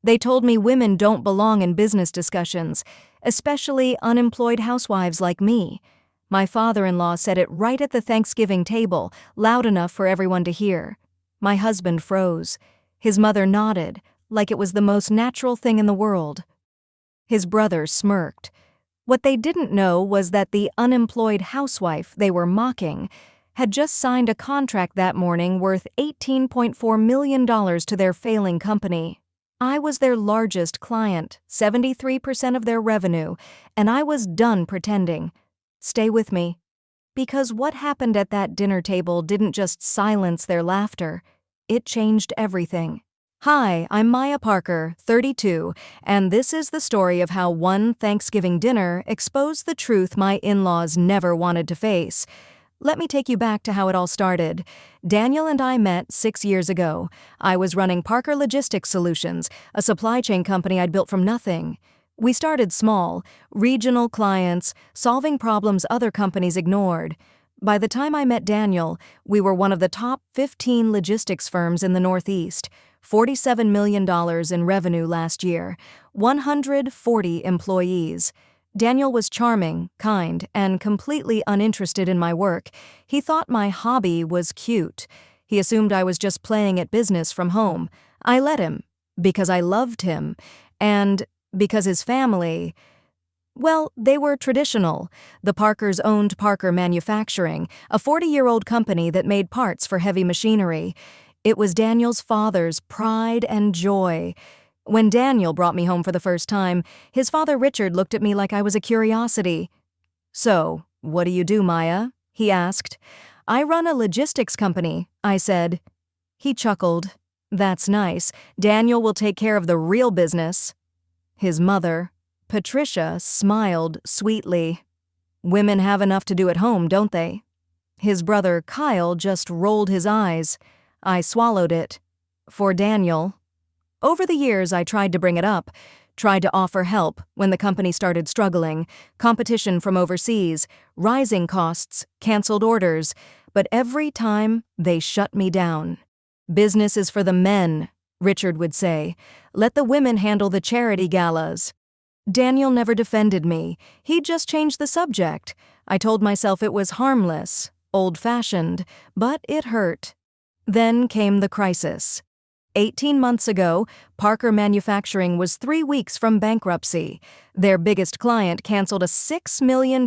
They told me women don't belong in business discussions, especially unemployed housewives like me. My father-in-law said it right at the Thanksgiving table, loud enough for everyone to hear. My husband froze. His mother nodded, like it was the most natural thing in the world. His brother smirked. What they didn't know was that the unemployed housewife they were mocking had just signed a contract that morning worth $18.4 million to their failing company. I was their largest client, 73% of their revenue, and I was done pretending. Stay with me. Because what happened at that dinner table didn't just silence their laughter, it changed everything. Hi, I'm Maya Parker, 32, and this is the story of how one Thanksgiving dinner exposed the truth my in-laws never wanted to face. Let me take you back to how it all started. Daniel and I met 6 years ago. I was running Parker Logistics Solutions, a supply chain company I'd built from nothing. We started small, regional clients, solving problems other companies ignored. By the time I met Daniel, we were one of the top 15 logistics firms in the Northeast, $47 million in revenue last year, 140 employees. Daniel was charming, kind, and completely uninterested in my work. He thought my hobby was cute. He assumed I was just playing at business from home. I let him, because I loved him, and because his family, well, they were traditional. The Parkers owned Parker Manufacturing, a 40-year-old company that made parts for heavy machinery. It was Daniel's father's pride and joy. When Daniel brought me home for the first time, his father Richard looked at me like I was a curiosity. "So, what do you do, Maya?" he asked. "I run a logistics company," I said. He chuckled. "That's nice. Daniel will take care of the real business." His mother, Patricia, smiled sweetly. "Women have enough to do at home, don't they?" His brother, Kyle, just rolled his eyes. I swallowed it. For Daniel. Over the years, I tried to bring it up, tried to offer help when the company started struggling, competition from overseas, rising costs, canceled orders, but every time they shut me down. "Business is for the men," Richard would say. "Let the women handle the charity galas." Daniel never defended me. He just changed the subject. I told myself it was harmless, old-fashioned, but it hurt. Then came the crisis. 18 months ago, Parker Manufacturing was 3 weeks from bankruptcy. Their biggest client canceled a $6 million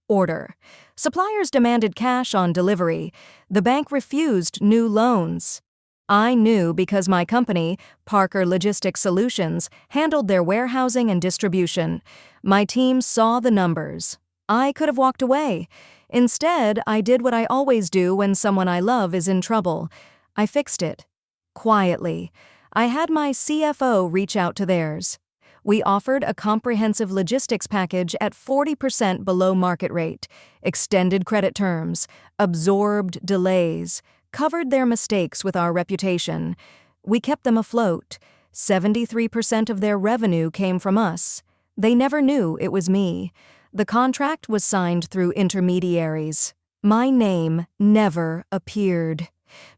order. Suppliers demanded cash on delivery. The bank refused new loans. I knew because my company, Parker Logistics Solutions, handled their warehousing and distribution. My team saw the numbers. I could have walked away. Instead, I did what I always do when someone I love is in trouble. I fixed it. Quietly. I had my CFO reach out to theirs. We offered a comprehensive logistics package at 40% below market rate, extended credit terms, absorbed delays, covered their mistakes with our reputation. We kept them afloat. 73% of their revenue came from us. They never knew it was me. The contract was signed through intermediaries. My name never appeared.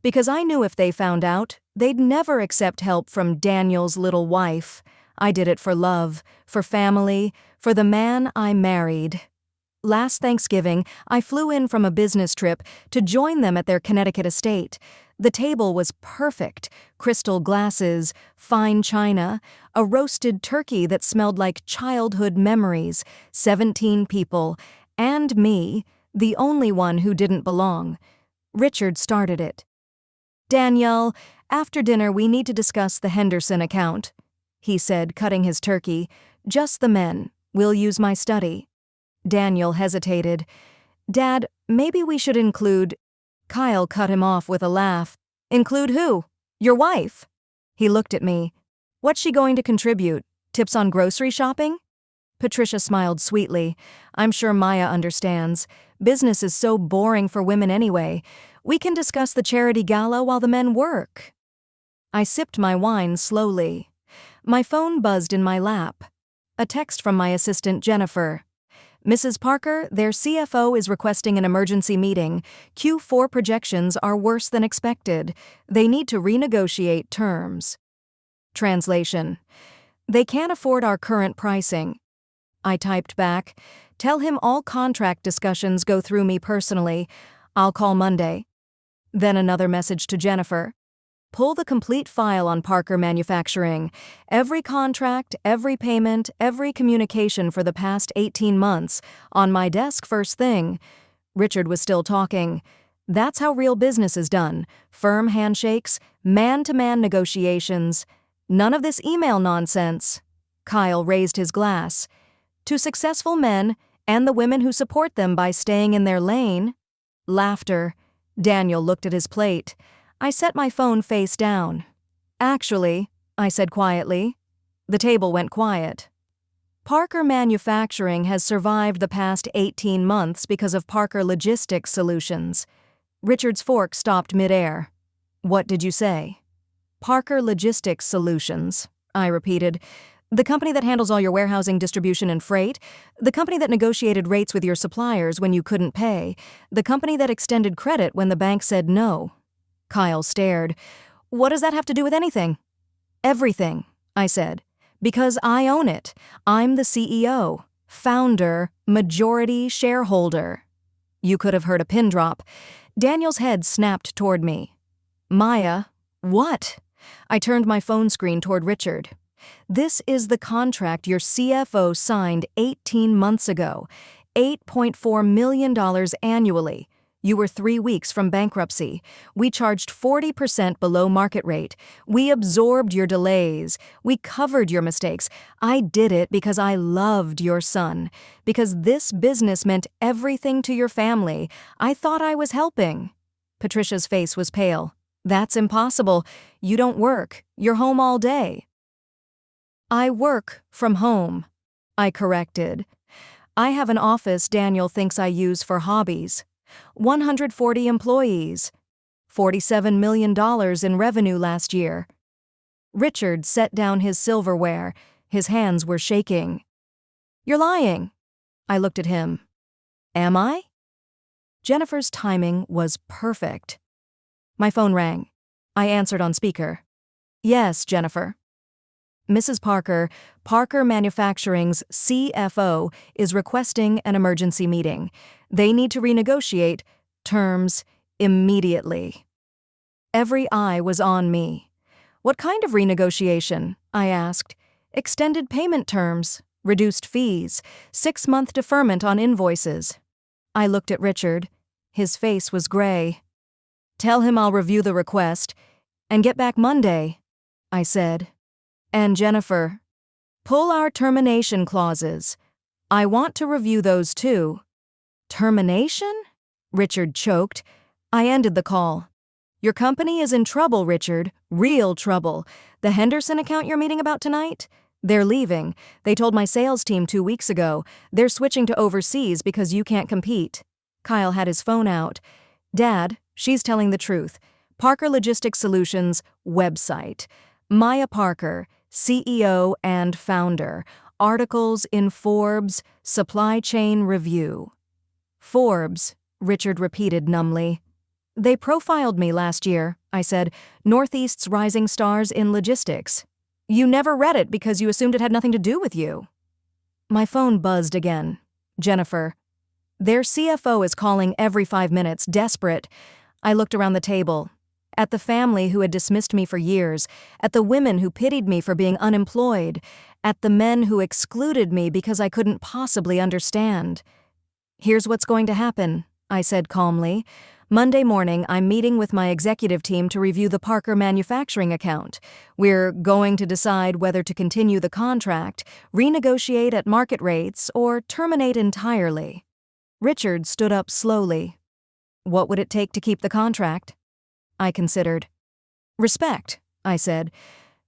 Because I knew if they found out, they'd never accept help from Daniel's little wife. I did it for love, for family, for the man I married. Last Thanksgiving, I flew in from a business trip to join them at their Connecticut estate. The table was perfect. Crystal glasses, fine china, a roasted turkey that smelled like childhood memories, 17 people, and me, the only one who didn't belong. Richard started it. "Danielle, after dinner we need to discuss the Henderson account," he said, cutting his turkey. "Just the men. We'll use my study." Daniel hesitated. "Dad, maybe we should include—" Kyle cut him off with a laugh. "Include who? Your wife?" He looked at me. "What's she going to contribute? Tips on grocery shopping?" Patricia smiled sweetly. "I'm sure Maya understands. Business is so boring for women anyway. We can discuss the charity gala while the men work." I sipped my wine slowly. My phone buzzed in my lap. A text from my assistant Jennifer. "Mrs. Parker, their CFO is requesting an emergency meeting. Q4 projections are worse than expected. They need to renegotiate terms." Translation: They can't afford our current pricing. I typed back, tell him all contract discussions go through me personally. I'll call Monday. Then another message to Jennifer. Pull the complete file on Parker Manufacturing. Every contract, every payment, every communication for the past 18 months. On my desk first thing. Richard was still talking. That's how real business is done. Firm handshakes, man-to-man negotiations. None of this email nonsense. Kyle raised his glass. To successful men and the women who support them by staying in their lane. Laughter. Daniel looked at his plate. I set my phone face down. Actually, I said quietly. The table went quiet. Parker Manufacturing has survived the past 18 months because of Parker Logistics Solutions. Richard's fork stopped midair. What did you say? Parker Logistics Solutions, I repeated. The company that handles all your warehousing, distribution, and freight. The company that negotiated rates with your suppliers when you couldn't pay. The company that extended credit when the bank said no. Kyle stared. What does that have to do with anything? Everything, I said. Because I own it. I'm the CEO, founder, majority shareholder. You could have heard a pin drop. Daniel's head snapped toward me. Maya, what? I turned my phone screen toward Richard. This is the contract your CFO signed 18 months ago. $8.4 million annually. You were 3 weeks from bankruptcy. We charged 40% below market rate. We absorbed your delays. We covered your mistakes. I did it because I loved your son. Because this business meant everything to your family. I thought I was helping. Patricia's face was pale. That's impossible. You don't work. You're home all day. I work from home, I corrected. I have an office Daniel thinks I use for hobbies. 140 employees. $47 million in revenue last year. Richard set down his silverware. His hands were shaking. You're lying. I looked at him. Am I? Jennifer's timing was perfect. My phone rang. I answered on speaker. Yes, Jennifer. Mrs. Parker, Parker Manufacturing's CFO, is requesting an emergency meeting. They need to renegotiate terms immediately. Every eye was on me. What kind of renegotiation? I asked. Extended payment terms, reduced fees, 6-month deferment on invoices. I looked at Richard. His face was gray. Tell him I'll review the request and get back Monday, I said. And Jennifer, pull our termination clauses. I want to review those too. Termination? Richard choked. I ended the call. Your company is in trouble, Richard. Real trouble. The Henderson account you're meeting about tonight? They're leaving. They told my sales team 2 weeks ago. They're switching to overseas because you can't compete. Kyle had his phone out. Dad, she's telling the truth. Parker Logistics Solutions website. Maya Parker, CEO and founder. Articles in Forbes, Supply Chain Review. Forbes, Richard repeated numbly. They profiled me last year, I said. Northeast's rising stars in logistics. You never read it because you assumed it had nothing to do with you. My phone buzzed again. Jennifer. Their CFO is calling every 5 minutes, desperate. I looked around the table. At the family who had dismissed me for years, at the women who pitied me for being unemployed, at the men who excluded me because I couldn't possibly understand. Here's what's going to happen, I said calmly. Monday morning, I'm meeting with my executive team to review the Parker Manufacturing account. We're going to decide whether to continue the contract, renegotiate at market rates, or terminate entirely. Richard stood up slowly. What would it take to keep the contract? I considered. Respect, I said.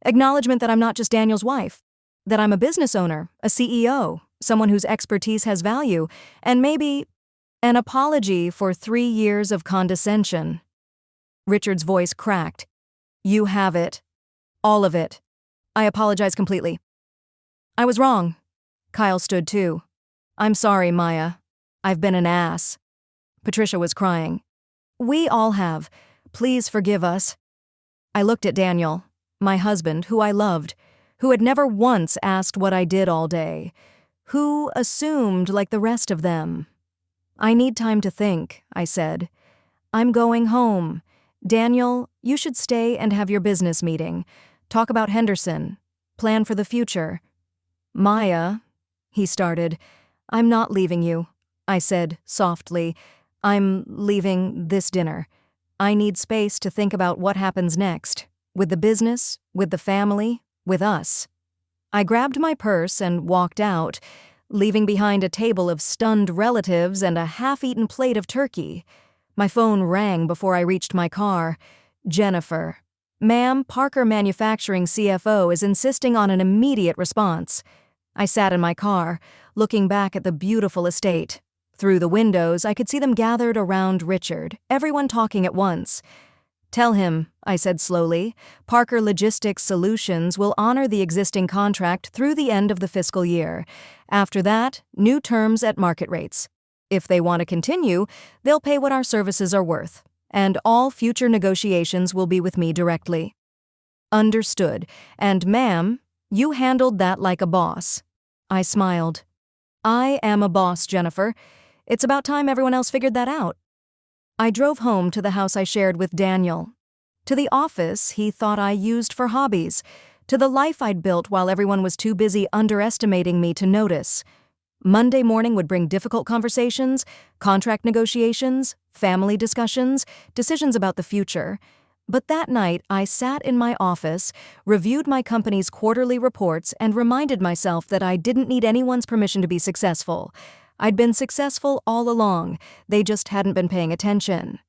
Acknowledgement that I'm not just Daniel's wife. That I'm a business owner, a CEO, someone whose expertise has value, and maybe an apology for 3 years of condescension. Richard's voice cracked. You have it. All of it. I apologize completely. I was wrong. Kyle stood too. I'm sorry, Maya. I've been an ass. Patricia was crying. We all have. Please forgive us. I looked at Daniel. My husband, who I loved, who had never once asked what I did all day, who assumed like the rest of them. "I need time to think," I said. "I'm going home. Daniel, you should stay and have your business meeting. Talk about Henderson. Plan for the future." "Maya," he started. "I'm not leaving you," I said softly. "I'm leaving this dinner. I need space to think about what happens next, with the business, with the family, with us." I grabbed my purse and walked out, leaving behind a table of stunned relatives and a half-eaten plate of turkey. My phone rang before I reached my car. "Jennifer. Ma'am, Parker Manufacturing CFO is insisting on an immediate response." I sat in my car, looking back at the beautiful estate. Through the windows, I could see them gathered around Richard, everyone talking at once. "Tell him," I said slowly, "Parker Logistics Solutions will honor the existing contract through the end of the fiscal year. After that, new terms at market rates. If they want to continue, they'll pay what our services are worth, and all future negotiations will be with me directly." "Understood. And ma'am, you handled that like a boss." I smiled. "I am a boss, Jennifer. It's about time everyone else figured that out." I drove home to the house I shared with Daniel. To the office he thought I used for hobbies. To the life I'd built while everyone was too busy underestimating me to notice. Monday morning would bring difficult conversations, contract negotiations, family discussions, decisions about the future. But that night, I sat in my office, reviewed my company's quarterly reports, and reminded myself that I didn't need anyone's permission to be successful. I'd been successful all along, they just hadn't been paying attention.